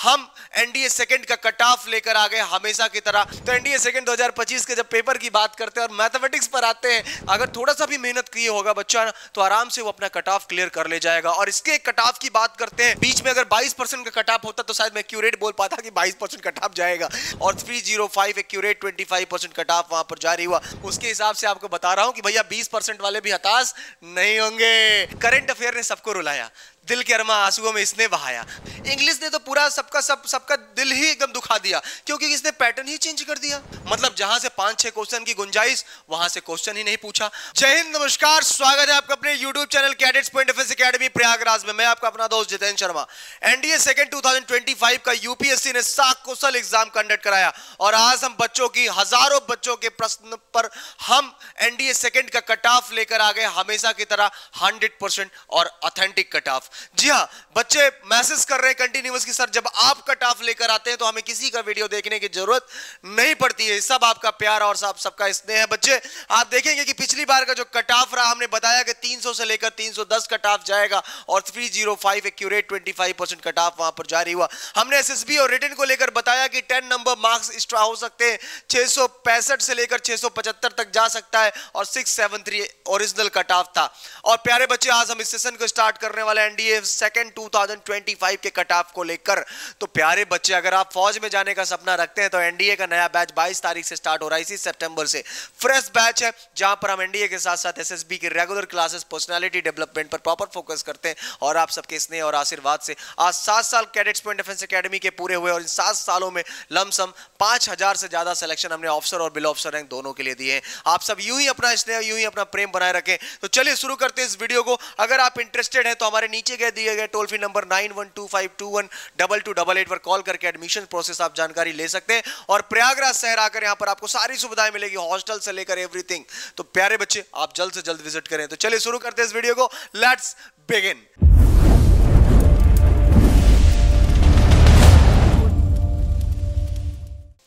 हम NDA second का cut off लेकर आ गए हमेशा की तरह। तो एनडीए सेकंड 2025 के जब पेपर की बात करते हैं और मैथमेटिक्स पर आते हैं, अगर थोड़ा सा भी मेहनत किए होगा बच्चा तो आराम से वो अपना कट ऑफ क्लियर कर ले जाएगा। और इसके कट ऑफ की बात करते हैं, बीच में अगर 22% का कट ऑफ होता तो शायद मैं एक्यूरेट बोल पाता कि 22% कट ऑफ जाएगा, और 305 एक्यूरेट 25% कट ऑफ वहां पर जारी हुआ। उसके हिसाब से आपको बता रहा हूं कि भैया 20% वाले भी हताश नहीं होंगे। करंट अफेयर ने सबको रुलाया, दिल के अरमा आंसुओं में इसने बहाया। इंग्लिश ने तो पूरा सबका दिल ही एकदम दुखा दिया, क्योंकि इसने पैटर्न ही चेंज कर दिया। मतलब जहां से 5-6 क्वेश्चन की गुंजाइश, वहां से क्वेश्चन ही नहीं पूछा। जय हिंद, नमस्कार, स्वागत है आपका अपने YouTube channel cadets point defence academy Prayagraj में। मैं आपका अपना दोस्त जितेंद्र शर्मा। एनडीए सेकंड 2025 का यूपीएससी ने 100 क्वेश्चन एग्जाम कंडक्ट कराया, और आज हम बच्चों की हजारों बच्चों के प्रश्न पर हम एनडीए सेकंड का कट ऑफ लेकर आ गए हमेशा की तरह 100% और ऑथेंटिक कट ऑफ। जी हां, बच्चे मैसेज कर रहे हैं कंटिन्यूअस कि सर जब आप कट ऑफ लेकर आते हैं तो हमें किसी का वीडियो देखने की जरूरत नहीं पड़ती है। सब आपका प्यार और सबका स्नेह है। बच्चे आप देखेंगे कि पिछली बार का जो कट ऑफ रहा, हमने बताया कि 300 से लेकर 310 कट ऑफ जाएगा, और 305 एक्यूरेट 25% कट ऑफ वहां पर जारी हुआ। हमने एसएसबी और रिटन को लेकर बताया कि 10 नंबर मार्क्स एक्स्ट्रा हो सकते हैं, 665 से लेकर 675 तक जा सकता है, और 673 ओरिजिनल कट ऑफ था। और प्यारे बच्चे, आज हम इस सेशन को स्टार्ट करने वाले एनडीए सेकंड 2025 के कट ऑफ को लेकर। तो प्यारे बच्चे, अगर आप फौज में जाने का सपना रखते हैं तो एनडीए का नया बैच 22 तारीख से स्टार्ट हो रहा है, इसी सितंबर से। फ्रेश बैच है, जहां पर हम एनडीए के साथ साथ एसएसबी की रेगुलर क्लासेस, पर्सनालिटी डेवलपमेंट पर प्रॉपर फोकस करते हैं। और आप सबके स्नेह और आशीर्वाद से आज 7 साल कैडेट्स पॉइंट डिफेंस एकेडमी के पूरे हुए, और इन 7 सालों में लमसम 5000 से ज्यादा सिलेक्शन हमने ऑफिसर और बिलो ऑफिसर रैंक दोनों के लिए दिए हैं। आप सब यूं ही अपना स्नेह, यूं ही अपना प्रेम बनाए रखें। तो चलिए शुरू करते हैं इस वीडियो को। अगर आप इंटरेस्टेड हैं तो हमारे नीचे दिए गए टोल फ्री नंबर 9125212288 पर कॉल करके एडमिशन प्रोसेस आप जानकारी ले सकते हैं। और प्रयागराज शहर आकर यहां पर आपको सारी सुविधाएं मिलेगी, हॉस्टल से लेकर एवरीथिंग। तो प्यारे बच्चे, आप जल्द से जल्द विजिट करें। तो चलिए शुरू करते हैं इस वीडियो को। Let's begin.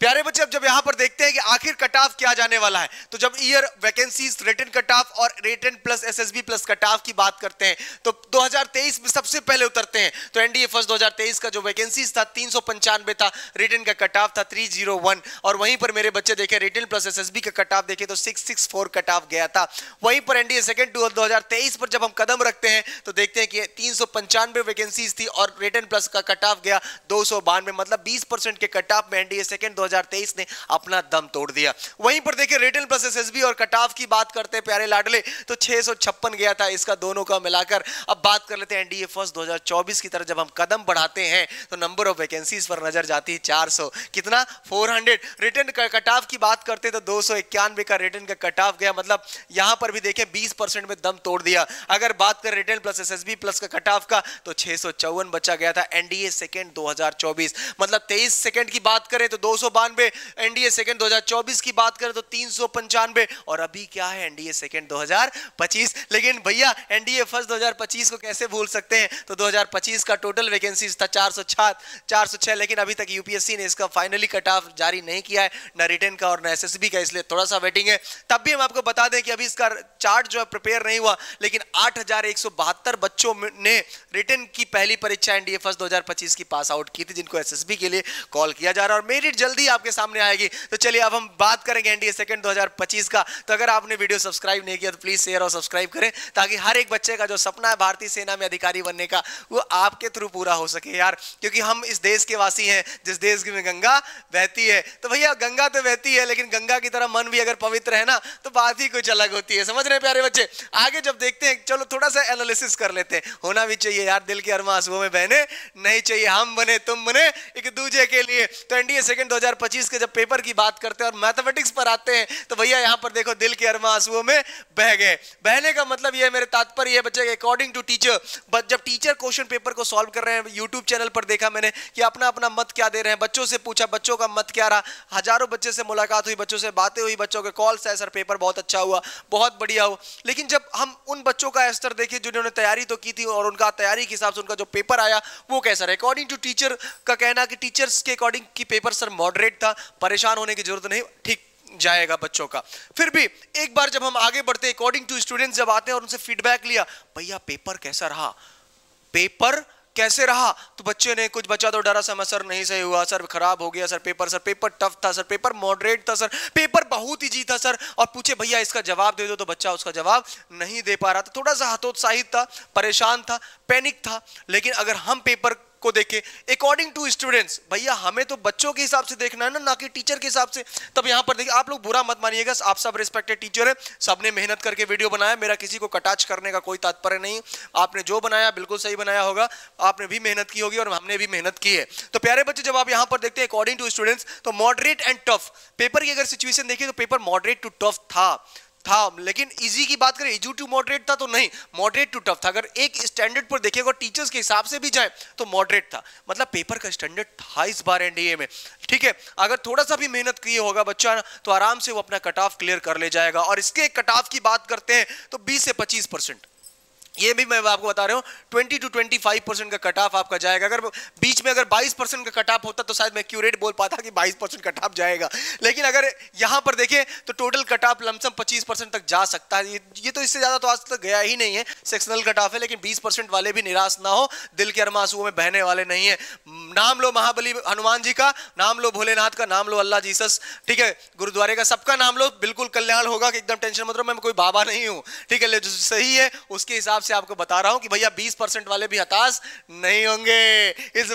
प्यारे बच्चे, अब जब यहां पर देखते हैं कि आखिर कट ऑफ क्या जाने वाला है, तो जब year vacancies, written cut off और written plus SSB plus cut off की बात करते हैं, तो 2023 में सबसे पहले उतरते हैं। तो एनडीए फर्स्ट 2023 का जो वैकेंसीज था 395 था, रिटन का कट ऑफ था 301, और वहीं पर मेरे बच्चे देखे रिटन प्लस एसएसबी का कट ऑफ देखे तो 664 कट ऑफ गया था। वहीं पर एनडीए सेकंड 2023 पर जब हम कदम रखते हैं तो देखते हैं कि 395 वैकेंसीज थी और रिटन प्लस का कट ऑफ गया 292, मतलब 20% के कट ऑफ में एनडीए सेकंड 2023 ने अपना दम तोड़ दिया। वहीं पर देखिए रिटन प्लस एसएसबी और कट ऑफ की बात करते हैं प्यारे लाडले, तो 656 गया था इसका, दोनों का मिलाकर। अब बात कर लेते हैं एनडीए फर्स्ट 2024 की तरफ जब हम कदम बढ़ाते हैं तो नंबर ऑफ वैकेंसीज पर नजर जाती है 400, कितना 400। रिटन का कट ऑफ की बात करते हैं तो 291 का रिटन का कट ऑफ गया, मतलब यहां पर भी देखें 20% में दम तोड़ दिया। अगर बात करें रिटन प्लस एसएसबी प्लस का कट ऑफ का तो 654 बचा गया था एनडीए सेकंड 2024, मतलब 23 सेकंड की बात करें तो 292, एनडीए सेकंड 2024 की बात करें तो 395, और अभी क्या है एनडीए सेकंड 2025। लेकिन भैया एनडीए फर्स्ट 2025 को कैसे भूल सकते हैं। तो 2025 का टोटल वैकेंसीज था 406, लेकिन अभी तक यूपीएससी ने इसका फाइनली कट ऑफ जारी नहीं किया है, ना रिटन का और ना एसएसबी का, इसलिए थोड़ा सा वेटिंग है। तब भी हम आपको बता दें कि अभी इसका चार्ट जो है प्रिपेयर नहीं हुआ, लेकिन 8172 बच्चों ने रिटन की पहली परीक्षा एनडीए फर्स्ट 2025 की पास आउट की थी, जिनको एसएसबी के लिए कॉल किया जा रहा है, और मेरिट जल्दी आपके सामने आएगी। तो चलिए अब हम बात करेंगे एनडीए सेकंड 2025 का। तो अगर आपने वीडियो सब्सक्राइब नहीं किया तो प्लीज शेयर और सब्सक्राइब करें, ताकि हर एक बच्चे का जो सपना है भारतीय सेना में अधिकारी बनने का, वो आपके थ्रू पूरा हो सके यार। क्योंकि हम इस देश के वासी हैं जिस देश में गंगा बहती है। तो भैया गंगा तो बहती है, लेकिन गंगा की तरह मन भी अगर पवित्र है ना तो बात ही कुछ अलग होती है। समझ रहे हैं प्यारे बच्चे। आगे जब देखते हैं, चलो थोड़ा सा एनालिसिस कर लेते हैं। होना भी चाहिए यार, दिल के अरमा आंसुओं में बहने नहीं चाहिए, हम बने तुम बने एक दूसरे के लिए। तो एनडीए सेकंड 2025 के जब पेपर की बात करते हैं और मैथमेटिक्स पर आते हैं तो भैया यहां पर देखो दिल के अरमा आंसुओं में बह गए। बहने का मतलब ये मेरे तात्पर्य ये बच्चे अकॉर्डिंग टू टीचर, जब टीचर क्वेश्चन पेपर को सॉल्व कर रहे हैं, यूट्यूब चैनल पर देखा मैंने कि अपना अपना मत क्या दे रहे हैं, बच्चों से पूछा बच्चों का मत क्या रहा, हजारों बच्चे से मुलाकात हुई, बच्चों से बातें हुई, बच्चों के कॉल्स है, सर पेपर बहुत अच्छा हुआ, बहुत बढ़िया हुआ। लेकिन जब हम उन बच्चों का स्तर देखे जिन्होंने तैयारी तो की थी और उनका तैयारी के हिसाब से उनका जो पेपर आया वो कैसा रहा, अकॉर्डिंग टू टीचर का कहना कि टीचर्स के अकॉर्डिंग की पेपर सर मॉडरेट था, परेशान होने की जरूरत नहीं, ठीक जाएगा बच्चों का। फिर भी एक बार जब हम आगे बढ़ते हैं, अकॉर्डिंग टू स्टूडेंट्स जब आते हैं और उनसे फीडबैक लिया, भैया पेपर कैसा रहा, पेपर कैसे रहा? तो बच्चे ने, कुछ बच्चा तो डरा सा, सर नहीं सही हुआ, सर खराब हो गया, सर पेपर टफ था, सर पेपर मॉडरेट था, सर पेपर बहुत इजी था सर, और पूछे भैया इसका जवाब दे दो, तो बच्चा उसका जवाब नहीं दे पा रहा था, थोड़ा सा हतोत्साहित था, परेशान था, पैनिक था। लेकिन अगर हम पेपर को देखें अकॉर्डिंग टू स्टूडेंट्स, भैया हमें तो बच्चों के हिसाब से देखना है ना कि टीचर के हिसाब से। तब यहां पर देखिए, आप लोग बुरा मत मानिएगा, आप सब रिस्पेक्टेड टीचर है, सबने मेहनत करके वीडियो बनाया, मेरा किसी को कटाच करने का कोई तात्पर्य नहीं। आपने जो बनाया बिल्कुल सही बनाया होगा, आपने भी मेहनत की होगी और हमने भी मेहनत की है। तो प्यारे बच्चे, जब आप यहां पर देखते हैं अकॉर्डिंग टू स्टूडेंट्स, तो मॉडरेट एंड टफ, पेपर की अगर सिचुएशन देखिए तो पेपर मॉडरेट टू टफ था, लेकिन इजी की बात करें, इजी टू मॉडरेट था तो नहीं, मॉडरेट टू टफ था। अगर एक स्टैंडर्ड पर देखिएगा टीचर्स के हिसाब से भी जाए तो मॉडरेट था, मतलब पेपर का स्टैंडर्ड था इस बार एनडीए में। ठीक है, अगर थोड़ा सा भी मेहनत किए होगा बच्चा तो आराम से वो अपना कट ऑफ क्लियर कर ले जाएगा। और इसके कट ऑफ की बात करते हैं तो 20 से 25%, ये भी मैं आपको बता रहा हूं, 20 to 25% का कट ऑफ आपका जाएगा। अगर बीच में अगर 22% का कट ऑफ होता तो शायद मैं एक्यूरेट बोल पाता कि 22% कट ऑफ जाएगा, लेकिन अगर यहां पर देखें तो टोटल कट ऑफ लमसम 25% तक जा सकता है। ये तो इससे ज्यादा तो आज तक गया ही नहीं है, सेक्शनल कट ऑफ है, लेकिन 20% वाले भी निराश ना हो, दिल के अरमा आंसुओं में बहने वाले नहीं है। नाम लो महाबली हनुमान जी का, नाम लो भोलेनाथ का, नाम लो अल्लाह जीसस, ठीक है, गुरुद्वारे का, सबका नाम लो, बिल्कुल कल्याण होगा कि एकदम टेंशन मत लो, मैं कोई बाबा नहीं हूं। ठीक है, जो सही है उसके हिसाब से आपको बता रहा हूं कि भैया 20% वाले भी हताश नहीं होंगे, इस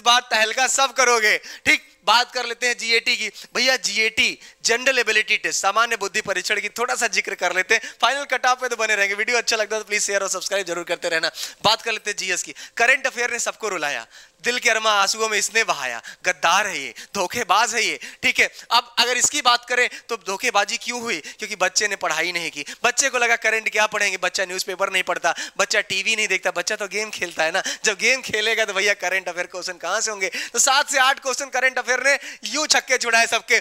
बार तहलका सब करोगे। ठीक, बात कर लेते हैं जीएटी की। भैया जीएटी जनरल एबिलिटी टेस्ट, सामान्य बुद्धि परीक्षण की थोड़ा सा जिक्र कर लेते हैं, फाइनल कट ऑफ पे तो बने रहेंगे। वीडियो अच्छा लगता है तो प्लीज शेयर और सब्सक्राइब जरूर करते रहना। बात कर लेते हैं जीएस की। करंट अफेयर ने सबको रुलाया, दिल के अरमा आंसुओं में इसने बहाया, गद्दार है ये, धोखेबाज है ये। ठीक है, अब अगर इसकी बात करें तो धोखेबाजी क्यों हुई? क्योंकि बच्चे ने पढ़ाई नहीं की, बच्चे को लगा करंट क्या पढ़ेंगे, बच्चा न्यूज़पेपर नहीं पढ़ता, बच्चा टीवी नहीं देखता, बच्चा तो गेम खेलता है ना, जब गेम खेलेगा तो भैया करंट अफेयर क्वेश्चन कहां से होंगे? तो 7 से 8 क्वेश्चन करंट अफेयर ने यूं छक्के छुड़ाए सबके।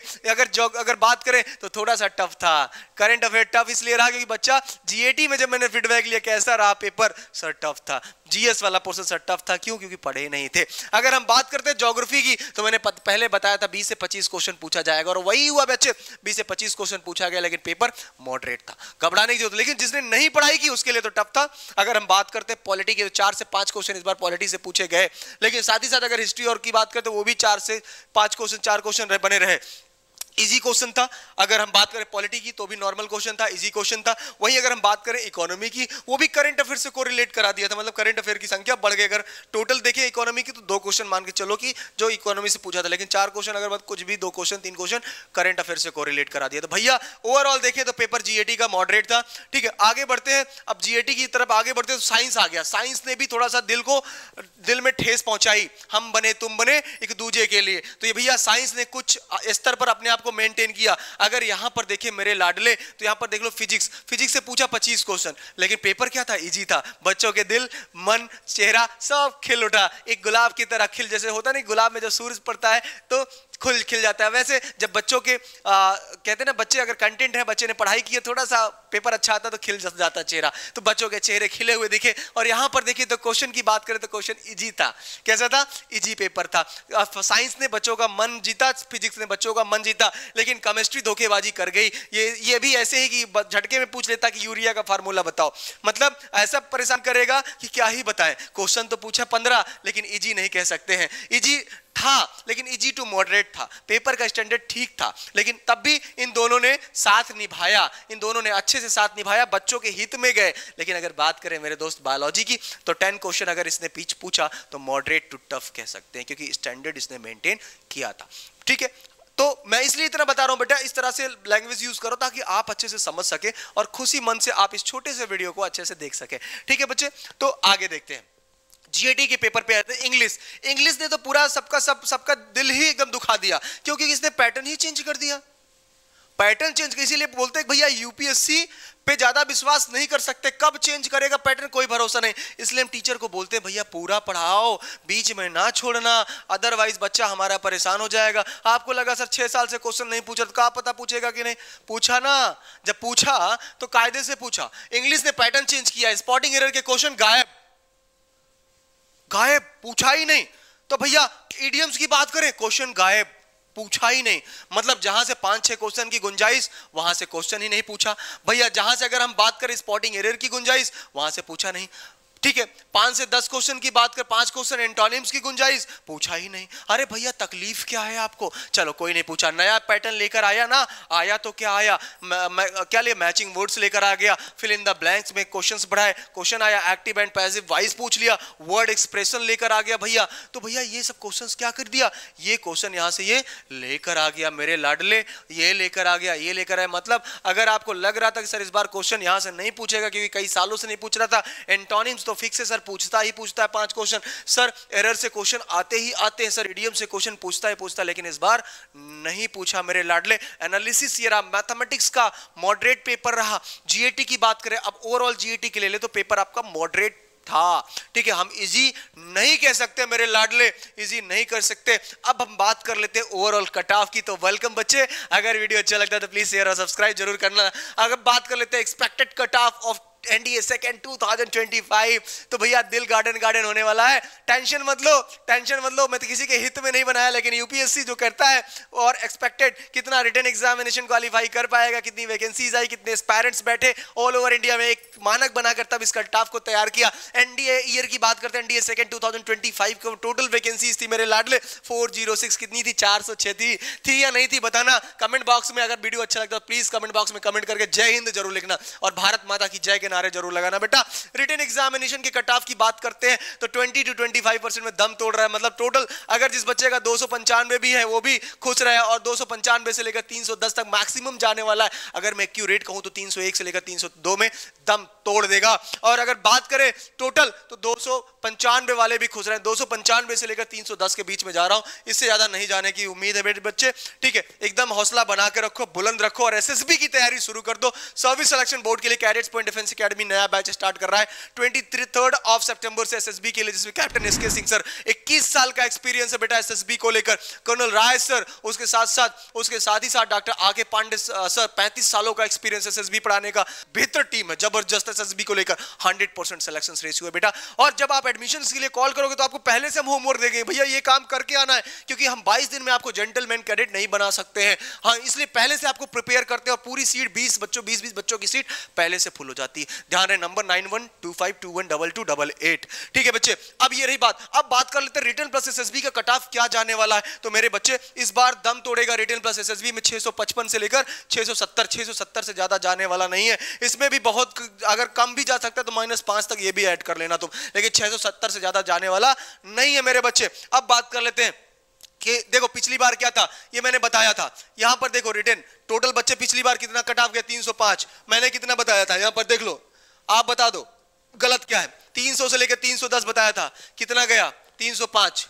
अगर बात करें तो थोड़ा सा टफ था करंट अफेयर, टफ इसलिए रहा क्योंकि बच्चा जीएटी में जब मैंने फीडबैक लिया कैसा रहा पेपर, सर टफ था, जीएस वाला पोर्शन सर टफ था, क्यों? क्योंकि पढ़े नहीं थे। अगर हम बात करते हैं ज्योग्राफी की तो मैंने पहले बताया था 20 से 25 क्वेश्चन पूछा जाएगा और वही हुआ बच्चे, 20 से 25 क्वेश्चन पूछा गया, लेकिन पेपर मॉडरेट था, घबराने की जरूरत। लेकिन जिसने नहीं पढ़ाई की उसके लिए तो टफ था। अगर हम बात करते हैं पॉलिटी की तो 4 से 5 क्वेश्चन इस बार पॉलिटी से पूछे गए, लेकिन साथ ही साथ अगर हिस्ट्री और की बात करते तो वो भी 4 से 5 क्वेश्चन, 4 क्वेश्चन बने रहे, इजी क्वेश्चन था। अगर हम बात करें पॉलिटी की तो भी नॉर्मल क्वेश्चन था, इजी क्वेश्चन था। वहीं अगर हम बात करें इकोनॉमी की, वो भी करंट अफेयर से कोरिलेट करा दिया था, मतलब करंट अफेयर की संख्या बढ़ गई। अगर टोटल देखें इकोनॉमी की तो 2 क्वेश्चन मान के चलो कि जो इकोनॉमी से पूछा था, लेकिन 4 क्वेश्चन अगर बात कुछ भी 2 क्वेश्चन 3 क्वेश्चन करंट अफेयर से कोरिलेट करा दिया। तो भैया ओवरऑल देखें तो पेपर जीएटी का मॉडरेट था। ठीक है, आगे बढ़ते हैं, अब जीएटी की तरफ आगे बढ़ते हैं तो साइंस आ गया। साइंस ने भी थोड़ा सा दिल में ठेस पहुंचाई, हम बने तुम बने एक दूजे के लिए। तो ये भैया साइंस ने कुछ स्तर पर अपने आप को मेंटेन किया। अगर यहां पर देखिए मेरे लाडले, तो यहां पर देख लो फिजिक्स से पूछा 25 क्वेश्चन, लेकिन पेपर क्या था? इजी था। बच्चों के दिल, मन, चेहरा सब खिल उठा, एक गुलाब की तरह खिल, जैसे होता नहीं गुलाब में जब सूरज पड़ता है तो खिल जाता है, वैसे जब बच्चों के कहते हैं ना, बच्चे अगर कंटेंट है, बच्चे ने पढ़ाई की है, थोड़ा सा पेपर अच्छा आता तो खिल जाता चेहरा, तो बच्चों के चेहरे खिले हुए दिखे। और यहां पर देखिए तो क्वेश्चन की बात करें तो क्वेश्चन इजी था। कैसा था? इजी पेपर था। साइंस ने बच्चों का मन जीता, फिजिक्स ने बच्चों का मन जीता, लेकिन केमिस्ट्री धोखेबाजी कर गई। ये भी ऐसे ही कि झटके में पूछ लेता कि यूरिया का फार्मूला बताओ, मतलब ऐसा परेशान करेगा कि क्या ही बताएं। क्वेश्चन तो पूछा 15, लेकिन इजी नहीं कह सकते हैं। इजी था लेकिन इजी टू मॉडरेट था, पेपर का स्टैंडर्ड ठीक था, लेकिन तब भी इन दोनों ने साथ निभाया, इन दोनों ने अच्छे से साथ निभाया, बच्चों के हित में गए। लेकिन अगर बात करें मेरे दोस्त बायोलॉजी की तो 10 क्वेश्चन अगर इसने पूछा तो मॉडरेट टू टफ कह सकते हैं, क्योंकि स्टैंडर्ड इसने मेंटेन किया था। ठीक है, तो मैं इसलिए इतना बता रहा हूं बेटा, इस तरह से लैंग्वेज यूज करो ताकि आप अच्छे से समझ सके और खुशी मन से आप इस छोटे से वीडियो को अच्छे से देख सके। ठीक है बच्चे, तो आगे देखते हैं। जीएटी के पेपर पे आते हैं इंग्लिश ने तो पूरा सबका दिल ही एकदम दुखा दिया, क्योंकि इसने पैटर्न ही चेंज कर दिया। पैटर्न चेंज, इसीलिए बोलते हैं भैया यूपीएससी पे ज्यादा विश्वास नहीं कर सकते, कब चेंज करेगा पैटर्न कोई भरोसा नहीं। इसलिए हम टीचर को बोलते हैं भैया पूरा पढ़ाओ, बीच में ना छोड़ना, अदरवाइज बच्चा हमारा परेशान हो जाएगा। आपको लगा सर 6 साल से क्वेश्चन नहीं पूछा, तो क्या पता पूछेगा कि नहीं? पूछा ना, जब पूछा तो कायदे से पूछा। इंग्लिश ने पैटर्न चेंज किया, स्पॉटिंग एरर के क्वेश्चन गायब, पूछा ही नहीं। तो भैया इडियम्स की बात करें, क्वेश्चन गायब, पूछा ही नहीं। मतलब जहां से 5-6 क्वेश्चन की गुंजाइश, वहां से क्वेश्चन ही नहीं पूछा। भैया जहां से अगर हम बात करें स्पॉटिंग एरर की गुंजाइश, वहां से पूछा नहीं। ठीक है। 5 से 10 क्वेश्चन की बात कर, 5 क्वेश्चन एंटोनिम्स की गुंजाइश पूछा ही नहीं। अरे भैया तकलीफ क्या है आपको, चलो कोई नहीं पूछा। नया पैटर्न लेकर आया ना, आया तो क्या आया, क्या लिया, मैचिंग वर्ड्स लेकर आ गया, फिल इन द ब्लैंक्स में क्वेश्चंस बढ़ाए, क्वेश्चन आया, एक्टिव एंड पैसिव वॉइस पूछ लिया, वर्ड एक्सप्रेशन लेकर आ गया भैया। तो भैया ये सब क्वेश्चंस क्या कर दिया, ये क्वेश्चन यहां से ये लेकर आ गया मेरे लाडले, ये लेकर आ गया, ये लेकर आया। मतलब अगर आपको लग रहा था कि सर इस बार क्वेश्चन यहां से नहीं पूछेगा क्योंकि कई सालों से नहीं पूछ रहा था, एंटोनिम्स तो फिक्स है सर, पूछता ही पूछता है 5 क्वेश्चन सर, एरर से क्वेश्चन आते ही आते हैं सर, इडियम से क्वेश्चन पूछता है, लेकिन इस बार नहीं पूछा मेरे लाडले। एनालिसिस ये रहा, मैथमेटिक्स का मॉडरेट पेपर रहा। जीएटी की बात करें, अब ओवरऑल जीएटी के ले ले तो पेपर आपका मॉडरेट था, ठीक है। हम इजी नहीं कह सकते मेरे लाडले, इजी नहीं कर सकते। अब हम बात कर लेते हैं ओवरऑल कट ऑफ की। तो वेलकम बच्चे, अगर वीडियो अच्छा लगता है तो प्लीज शेयर और सब्सक्राइब जरूर करना। अगर बात कर लेते हैं expected cut off of NDA second 2025, तो भैया दिल गार्डन होने वाला है। टेंशन मत लो, मैं तो किसी के हित में नहीं बनाया, लेकिन यूपीएससी जो करता है और एक्सपेक्टेड कितना रिटन एग्जामिनेशन क्वालिफाई कर पाएगा, कितनी वैकेंसीज आई, कितने एस्पायरेंट्स बैठे ऑल ओवर इंडिया में, एक मानक बनाकर तब इस कट ऑफ को तैयार किया। एनडीए ईयर की बात करते हैं, एनडीए सेकंड 2025 को टोटल वैकेंसीज थी मेरे लाडले 406, कितनी थी, 406 थी या नहीं थी बताना कमेंट बॉक्स में। अगर वीडियो अच्छा लगता है प्लीज कमेंट बॉक्स में कमेंट करके जय हिंद जरूर लिखना और भारत माता की जय के नारे जरूर लगाना बेटा। रिटन एग्जामिनेशन के कट ऑफ की बात करते हैं तो 20 to 25% में दम तोड़ रहा है। मतलब टोटल अगर जिस बच्चे का 295 भी है वो भी खुश रहा है, और 295 से लेकर 310 तक मैक्सिमम जाने वाला है। अगर मैं एक्यूरेट कहूं तो 301 से लेकर 302 में दम तोड़ देगा। और अगर बात करें टोटल तो 295 वाले भी खुश रहे हैं, 295 से लेकर 310 के बीच में जा रहा हूं, इससे ज्यादा नहीं जाने की उम्मीद है मेरे बच्चे, ठीक है। एकदम हौसला बना के रखो, बुलंद रखो और एसएसबी की तैयारी शुरू कर दो। सर्विस सिलेक्शन बोर्ड के लिए कैडेट्स पॉइंट डिफेंस एकेडमी नया बैच स्टार्ट कर रहा है 23 सितंबर से एसएसबी के लिए, जिसमें कैप्टन एसके सिंह सर 21 साल का एक्सपीरियंस है बेटा एसएसबी को लेकर, कर्नल राय सर उसके साथ ही साथ डॉक्टर आके पांडे सर 35 सालों का एक्सपीरियंस एसएसबी पढ़ाने का, बेहतर टीम है, जबरदस्त एसएसबी को लेकर 100% सिलेक्शन रेशियो है बेटा। और जब आप एडमिशंस के लिए कॉल करोगे तो आपको पहले से हम होमवर्क देंगे, भैया ये काम करके आना है, क्योंकि हम 22 दिन में आपको जेंटलमैन कैडेट नहीं बना सकते हैं, हाँ, इसलिए पहले से आपको प्रिपेयर करते हैं और पूरी सीट 20 बच्चों की सीट पहले से फुल हो जाती है। ध्यान रहे, नंबर 9125212288, ठीक है बच्चे। अब ये रही बात, अब बात कर लेते हैं रिटन प्लस एसएसबी का कट ऑफ क्या जाने वाला है। तो मेरे बच्चे इस बार दम तोड़ेगा रिटन प्लस एसएसबी में 655 से लेकर 670 से ज्यादा जाने वाला नहीं है। इसमें भी बहुत अगर कम भी जा सकता है तो -5 तक ये भी ऐड कर लेना तुम, लेकिन 670 से ज्यादा जाने वाला नहीं है मेरे बच्चे। अब बात कर लेते हैं कि देखो पिछली बार क्या था, ये मैंने बताया था। यहां पर देखो रिटन टोटल बच्चे पिछली बार कितना कट ऑफ गया, 305। मैंने कितना बताया था, यहां पर देख लो, आप बता दो गलत क्या है। 300 से लेकर 310 बताया था, कितना गया, 305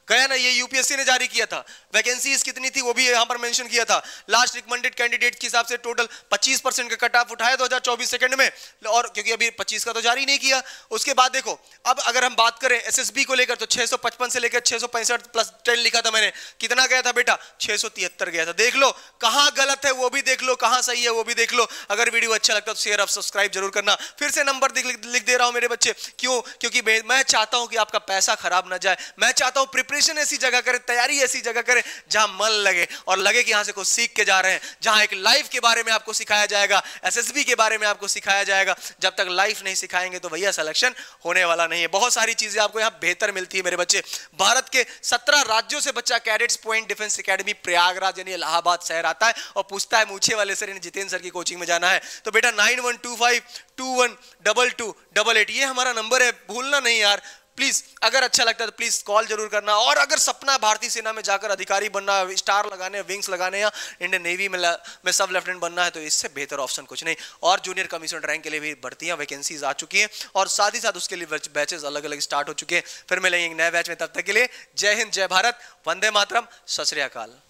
गया ना, ये यूपीएससी ने जारी किया था। वैकेंसीज कितनी थी वो भी यहां पर मेंशन किया था। लास्ट रिकमेंडेड कैंडिडेट के हिसाब से टोटल 25% का कट ऑफ उठाया 2024 सेकंड में, और क्योंकि अभी 25 का तो जारी नहीं किया। उसके बाद देखो, अब अगर हम बात करें एसएसबी को लेकर तो 655 से लेकर 665 प्लस 10 लिखा था मैंने, कितना गया था बेटा, 673 गया था। देख लो कहां गलत है वो भी देख लो, कहां सही है वो भी देख लो। अगर वीडियो अच्छा लगता है तो शेयर और सब्सक्राइब जरूर करना। फिर से नंबर लिख दे रहा हूं मेरे बच्चे, क्यों, क्योंकि मैं चाहता हूं कि आपका पैसा खराब ना जाए। मैं चाहता हूं प्रिपरेशन ऐसी जगह करें, तैयारी ऐसी जगह करें जहां मन लगे और लगे कि यहां से कुछ सीख के जा रहे हैं, जहां एक लाइफ के बारे में आपको सिखाया जाएगा, एसएसबी के बारे में आपको सिखाया जाएगा। जब तक लाइफ नहीं सिखाएंगे तो भैया सिलेक्शन होने वाला नहीं है। बहुत सारी चीजें आपको यहां बेहतर मिलती है मेरे बच्चे। भारत के 17 राज्यों से बच्चा cadets point defence academy Prayagraj यानी इलाहाबाद शहर आता है और पूछता है मूछे वाले सर जितेंद्र सर की कोचिंग में जाना है तो बेटा 9125212288 ये हमारा नंबर है, भूलना नहीं यार प्लीज। अगर अच्छा लगता है तो प्लीज कॉल जरूर करना। और अगर सपना भारतीय सेना में जाकर अधिकारी बनना, स्टार लगाने, विंग्स लगाने या इंडियन नेवी में सब लेफ्टिनेंट बनना है तो इससे बेहतर ऑप्शन कुछ नहीं। और जूनियर कमीशन रैंक के लिए भी भर्तियां वैकेंसीज आ चुकी हैं और साथ ही साथ उसके लिए बैचेस अलग अलग स्टार्ट हो चुके हैं। फिर मिलेंगे एक नए बैच में, तब तक के लिए जय हिंद, जय भारत, वंदे मातरम, सत श्री अकाल।